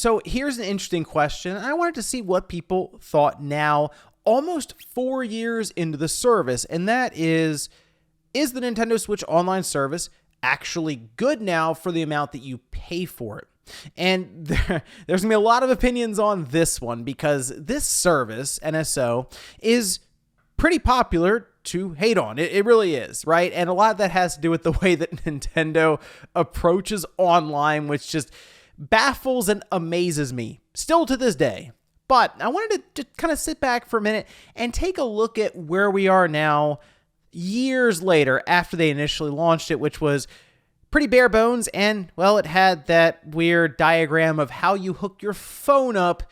So here's an interesting question. I wanted to see what people thought now, almost 4 years into the service, and that is the Nintendo Switch Online service actually good now for the amount that you pay for it? And there's going to be a lot of opinions on this one because this service, NSO, is pretty popular to hate on. It really is, right? And a lot of that has to do with the way that Nintendo approaches online, which just baffles and amazes me still to this day. But I wanted to just kind of sit back for a minute and take a look at where we are now, years later after they initially launched it, which was pretty bare bones. And, well, it had that weird diagram of how you hook your phone up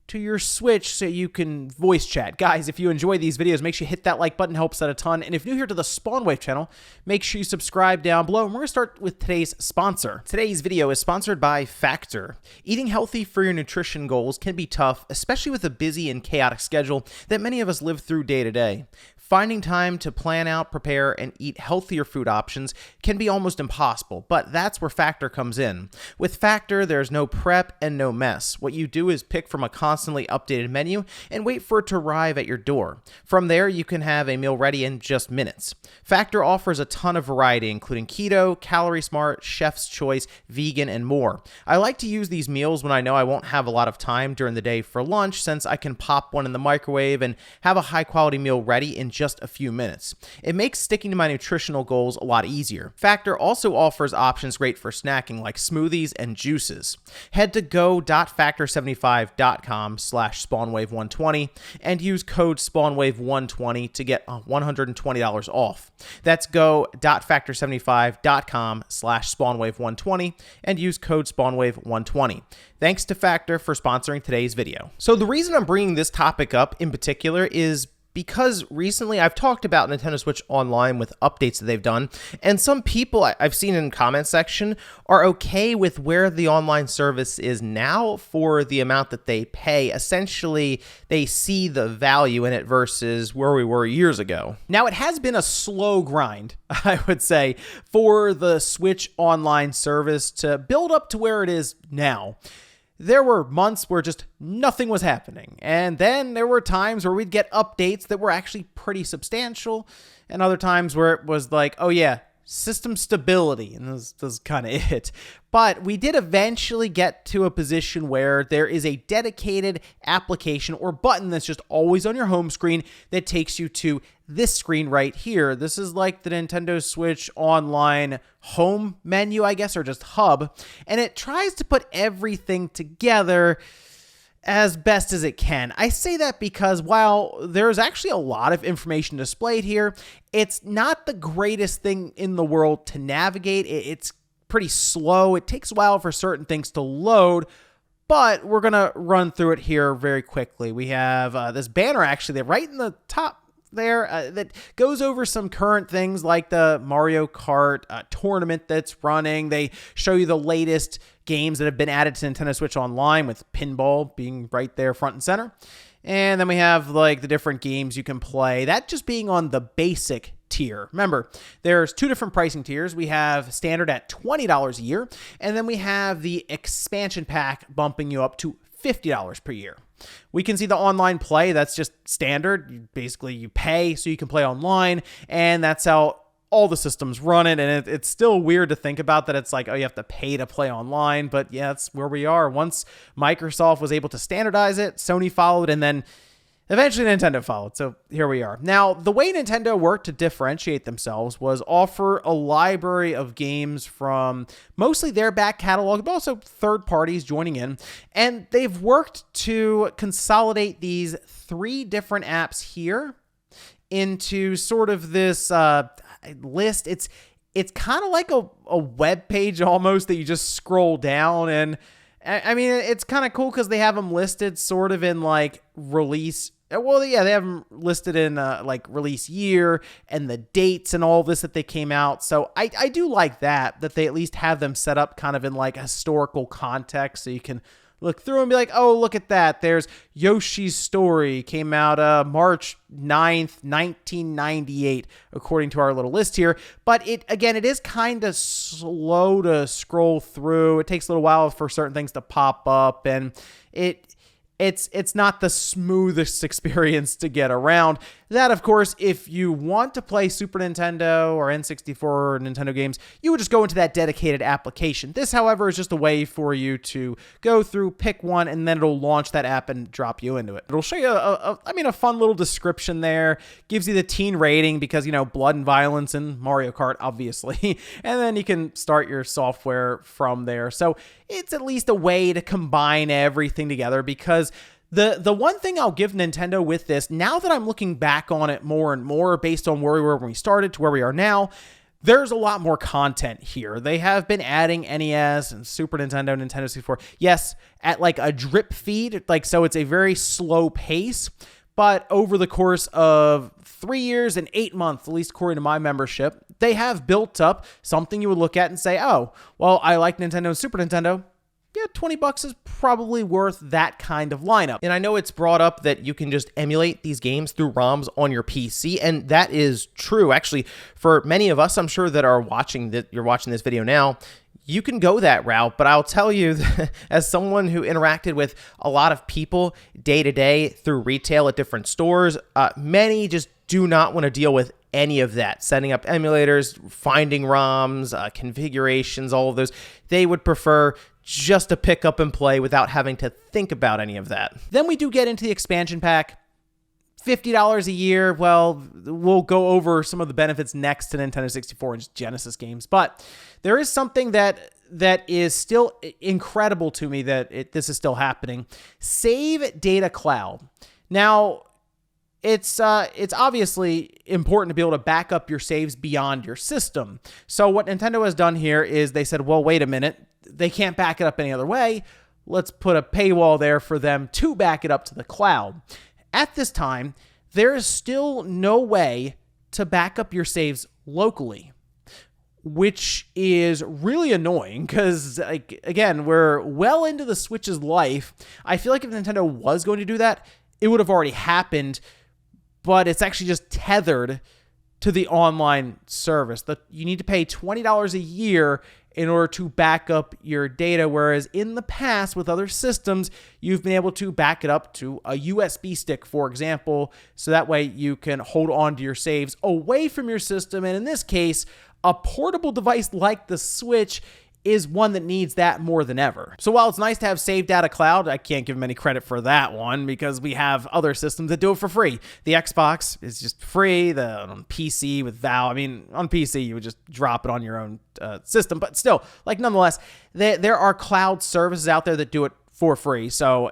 to your Switch so you can voice chat. Guys, if you enjoy these videos, make sure you hit that like button, helps out a ton. And if you're new here to the SpawnWave channel, make sure you subscribe down below. And we're going to start with today's sponsor. Today's video is sponsored by Factor. Eating healthy for your nutrition goals can be tough, especially with a busy and chaotic schedule that many of us live through day to day. Finding time to plan out, prepare, and eat healthier food options can be almost impossible, but that's where Factor comes in. With Factor, there's no prep and no mess. What you do is pick from a constantly updated menu and wait for it to arrive at your door. From there, you can have a meal ready in just minutes. Factor offers a ton of variety, including keto, calorie smart, chef's choice, vegan, and more. I like to use these meals when I know I won't have a lot of time during the day for lunch, since I can pop one in the microwave and have a high-quality meal ready in just a few minutes. It makes sticking to my nutritional goals a lot easier. Factor also offers options great for snacking like smoothies and juices. Head to go.factor75.com/SpawnWave120 and use code SpawnWave120 to get $120 off. That's go.factor75.com/SpawnWave120 and use code SpawnWave120. Thanks to Factor for sponsoring today's video. So the reason I'm bringing this topic up in particular is because recently I've talked about Nintendo Switch Online with updates that they've done, and some people I've seen in the comment section are okay with where the online service is now for the amount that they pay. Essentially, they see the value in it versus where we were years ago. Now, it has been a slow grind, I would say, for the Switch Online service to build up to where it is now. There were months where just nothing was happening. And then there were times where we'd get updates that were actually pretty substantial. And other times where it was like, oh yeah, system stability. And this is kind of it. But we did eventually get to a position where there is a dedicated application or button that's just always on your home screen that takes you to this screen right here. This is like the Nintendo Switch Online home menu, I guess, or just hub. And it tries to put everything together as best as it can. I say that because while there's actually a lot of information displayed here, it's not the greatest thing in the world to navigate. It's pretty slow. It takes a while for certain things to load, but we're going to run through it here very quickly. We have this banner actually right in the top there that goes over some current things like the Mario Kart tournament that's running. They show you the latest games that have been added to Nintendo Switch Online, with pinball being right there front and center. And then we have like the different games you can play, that just being on the basic tier. Remember, there's two different pricing tiers. We have standard at $20 a year, and then we have the expansion pack bumping you up to $50 per year. We can see the online play. That's just standard. Basically, you pay so you can play online, and that's how all the systems run it. And it's still weird to think about that. It's like, oh, you have to pay to play online. But yeah, that's where we are. Once Microsoft was able to standardize it, Sony followed, and then eventually Nintendo followed. So here we are. Now, the way Nintendo worked to differentiate themselves was offer a library of games from mostly their back catalog, but also third parties joining in. And they've worked to consolidate these 3 different apps here into sort of this list. It's kind of like a web page almost that you just scroll down, and I mean, it's kind of cool because they have them listed sort of in like release. Well, yeah, they have them listed in like release year and the dates and all this that they came out. So I do like that they at least have them set up kind of in like a historical context so you can look through and be like, oh, look at that. There's Yoshi's Story, came out March 9th, 1998, according to our little list here. But it is kind of slow to scroll through. It takes a little while for certain things to pop up, and it's not the smoothest experience to get around. That, of course, if you want to play Super Nintendo or N64 or Nintendo games, you would just go into that dedicated application. This, however, is just a way for you to go through, pick one, and then it'll launch that app and drop you into it. It'll show you a fun little description there. Gives you the teen rating because, blood and violence in Mario Kart, obviously. And then you can start your software from there. So it's at least a way to combine everything together, because the one thing I'll give Nintendo with this, now that I'm looking back on it more and more based on where we were when we started to where we are now, there's a lot more content here. They have been adding NES and Super Nintendo, Nintendo 64. Yes, at like a drip feed, so it's a very slow pace. But over the course of 3 years and 8 months, at least according to my membership, they have built up something you would look at and say, oh, well, I like Nintendo and Super Nintendo. Yeah, $20 is probably worth that kind of lineup. And I know it's brought up that you can just emulate these games through ROMs on your PC, and that is true. Actually, for many of us, I'm sure that are watching that you're watching this video now, you can go that route, but I'll tell you, as someone who interacted with a lot of people day to day through retail at different stores, many just do not want to deal with any of that. Setting up emulators, finding ROMs, configurations, all of those. They would prefer just to pick up and play without having to think about any of that. Then we do get into the expansion pack. $50 a year. Well, we'll go over some of the benefits next to Nintendo 64 and Genesis games, but there is something that is still incredible to me that this is still happening. Save Data Cloud. Now, it's obviously important to be able to back up your saves beyond your system. So what Nintendo has done here is they said, well, wait a minute, they can't back it up any other way. Let's put a paywall there for them to back it up to the cloud. At this time, there is still no way to back up your saves locally, which is really annoying because, again, we're well into the Switch's life. I feel like if Nintendo was going to do that, it would have already happened, but it's actually just tethered to the online service. You need to pay $20 a year in order to back up your data, whereas in the past with other systems, you've been able to back it up to a USB stick, for example, so that way you can hold on to your saves away from your system. And in this case, a portable device like the Switch is one that needs that more than ever. So while it's nice to have Save Data Cloud, I can't give them any credit for that one because we have other systems that do it for free. The Xbox is just free. On PC with Valve, on PC you would just drop it on your own system, but still, nonetheless, there are cloud services out there that do it for free. So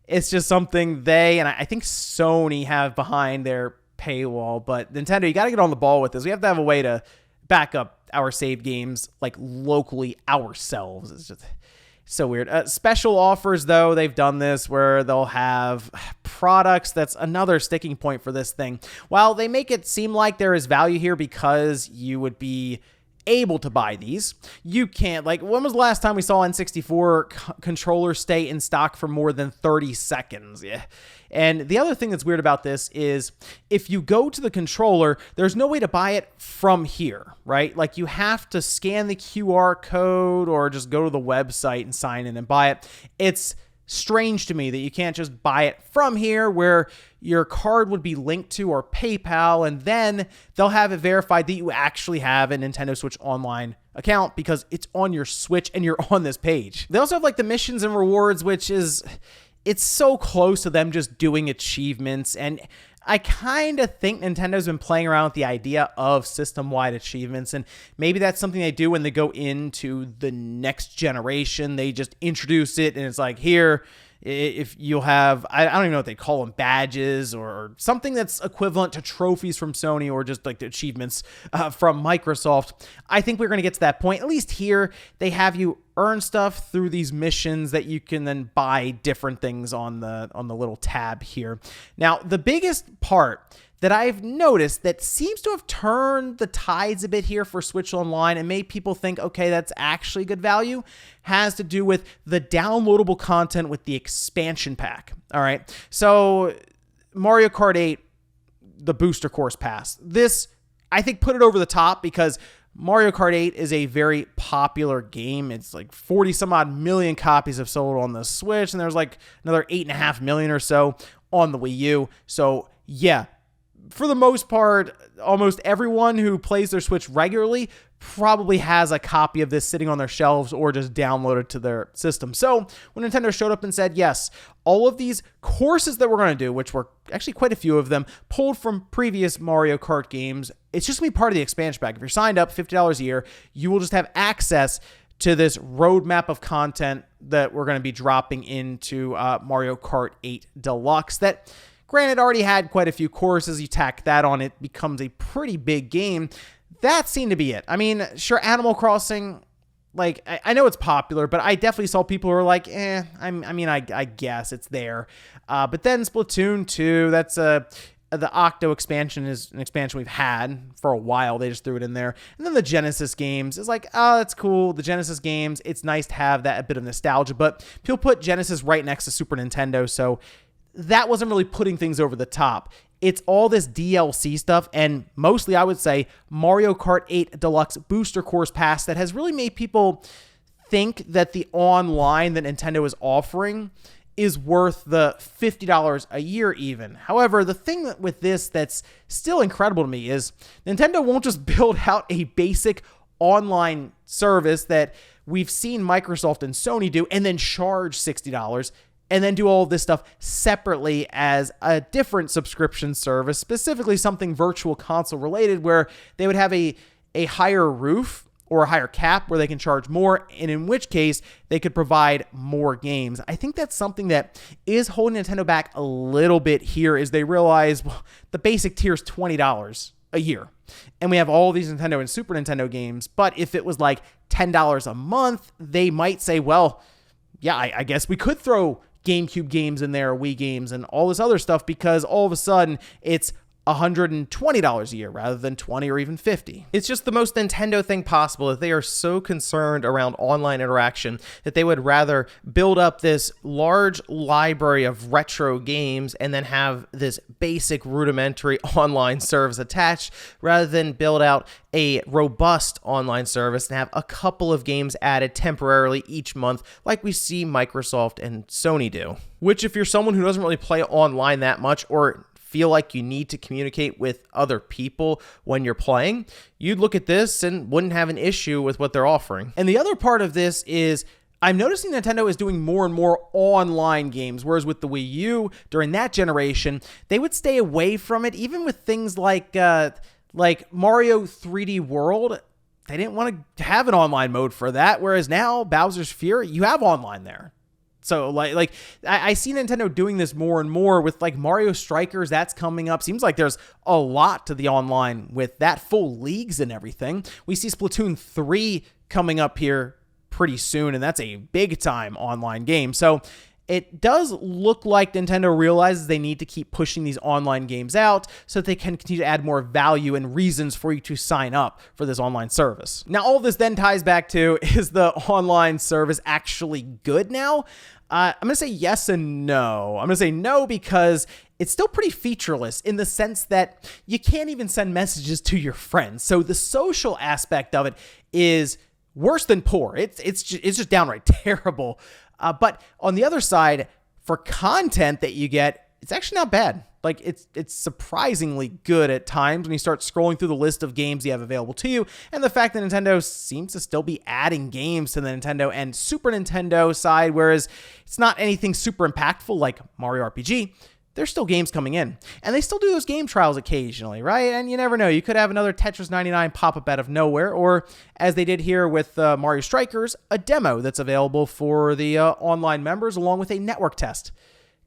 it's just something and I think Sony have behind their paywall, but Nintendo, you got to get on the ball with this. We have to have a way to back up our save games locally ourselves. It's just so weird. Special offers, though, they've done this where they'll have products. That's another sticking point for this thing. While they make it seem like there is value here because you would be able to buy these, you can't. When was the last time we saw N64 controllers stay in stock for more than 30 seconds? Yeah. And the other thing that's weird about this is if you go to the controller, there's no way to buy it from here, right? You have to scan the QR code or just go to the website and sign in and buy it. It's strange to me that you can't just buy it from here where your card would be linked to or PayPal, and then they'll have it verified that you actually have a Nintendo Switch Online account because it's on your Switch and you're on this page. They also have the missions and rewards, which is, it's so close to them just doing achievements, and I kind of think Nintendo's been playing around with the idea of system-wide achievements, and maybe that's something they do when they go into the next generation. They just introduce it, and it's here, if you'll have, I don't even know what they call them, badges or something that's equivalent to trophies from Sony or just the achievements from Microsoft. I think we're going to get to that point. At least here, they have you earn stuff through these missions that you can then buy different things on the little tab here. Now, the biggest part that I've noticed that seems to have turned the tides a bit here for Switch Online and made people think, okay, that's actually good value, has to do with the downloadable content with the expansion pack. All right. So Mario Kart 8, the Booster Course Pass. This, I think, put it over the top because Mario Kart 8 is a very popular game. It's like 40 some odd million copies have sold on the Switch, and there's like another 8.5 million or so on the Wii U. So yeah, for the most part, almost everyone who plays their Switch regularly probably has a copy of this sitting on their shelves or just downloaded to their system. So when Nintendo showed up and said, yes, all of these courses that we're going to do, which were actually quite a few of them, pulled from previous Mario Kart games, it's just going to be part of the expansion pack. If you're signed up $50 a year, you will just have access to this roadmap of content that we're going to be dropping into Mario Kart 8 Deluxe that, granted, already had quite a few courses. You tack that on, it becomes a pretty big game. That seemed to be it. I mean, sure, Animal Crossing, like, I know it's popular, but I definitely saw people who were like, I guess it's there. But then Splatoon 2, that's the Octo expansion is an expansion we've had for a while. They just threw it in there. And then the Genesis games is like, oh, that's cool. The Genesis games, it's nice to have that a bit of nostalgia, but people put Genesis right next to Super Nintendo, so that wasn't really putting things over the top. It's all this DLC stuff, and mostly I would say Mario Kart 8 Deluxe Booster Course Pass that has really made people think that the online that Nintendo is offering is worth the $50 a year even. However, the thing with this that's still incredible to me is Nintendo won't just build out a basic online service that we've seen Microsoft and Sony do and then charge $60 and then do all of this stuff separately as a different subscription service, specifically something Virtual Console related, where they would have a higher roof or a higher cap where they can charge more, and in which case they could provide more games. I think that's something that is holding Nintendo back a little bit here, is they realize, well, the basic tier is $20 a year, and we have all these Nintendo and Super Nintendo games, but if it was like $10 a month, they might say, well, yeah, I guess we could throw GameCube games in there, Wii games, and all this other stuff, because all of a sudden it's $120 a year rather than $20 or even $50. It's just the most Nintendo thing possible that they are so concerned around online interaction that they would rather build up this large library of retro games and then have this basic rudimentary online service attached rather than build out a robust online service and have a couple of games added temporarily each month like we see Microsoft and Sony do. Which, if you're someone who doesn't really play online that much or feel like you need to communicate with other people when you're playing, you'd look at this and wouldn't have an issue with what they're offering. And the other part of this is I'm noticing Nintendo is doing more and more online games, whereas with the Wii U during that generation, they would stay away from it, even with things like Mario 3D World. They didn't want to have an online mode for that, whereas now Bowser's Fury, you have online there. So like I see Nintendo doing this more and more with like Mario Strikers. That's coming up. Seems like there's a lot to the online with that, full leagues and everything. We see Splatoon 3 coming up here pretty soon, and that's a big time online game. So it does look like Nintendo realizes they need to keep pushing these online games out so that they can continue to add more value and reasons for you to sign up for this online service. Now, all of this then ties back to, is the online service actually good now? I'm going to say yes and no. I'm going to say no because it's still pretty featureless in the sense that you can't even send messages to your friends. So the social aspect of it is worse than poor. It's just downright terrible. But on the other side, for content that you get, it's actually not bad. Like it's surprisingly good at times when you start scrolling through the list of games you have available to you, and the fact that Nintendo seems to still be adding games to the Nintendo and Super Nintendo side, whereas it's not anything super impactful like Mario RPG. There's still games coming in, and they still do those game trials occasionally, right? And you never know. You could have another Tetris 99 pop up out of nowhere, or as they did here with Mario Strikers, a demo that's available for the online members along with a network test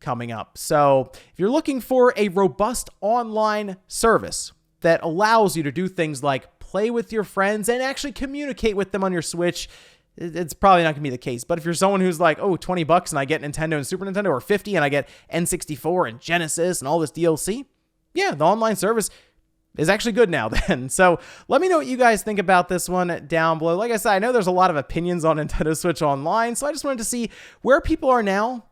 coming up. So if you're looking for a robust online service that allows you to do things like play with your friends and actually communicate with them on your Switch, it's probably not going to be the case. But if you're someone who's like, oh, $20 and I get Nintendo and Super Nintendo, or $50 and I get N64 and Genesis and all this DLC, yeah, the online service is actually good now then. So let me know what you guys think about this one down below. Like I said, I know there's a lot of opinions on Nintendo Switch Online, so I just wanted to see where people are now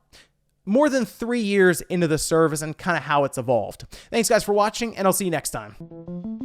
more than 3 years into the service and kind of how it's evolved. Thanks guys for watching, and I'll see you next time.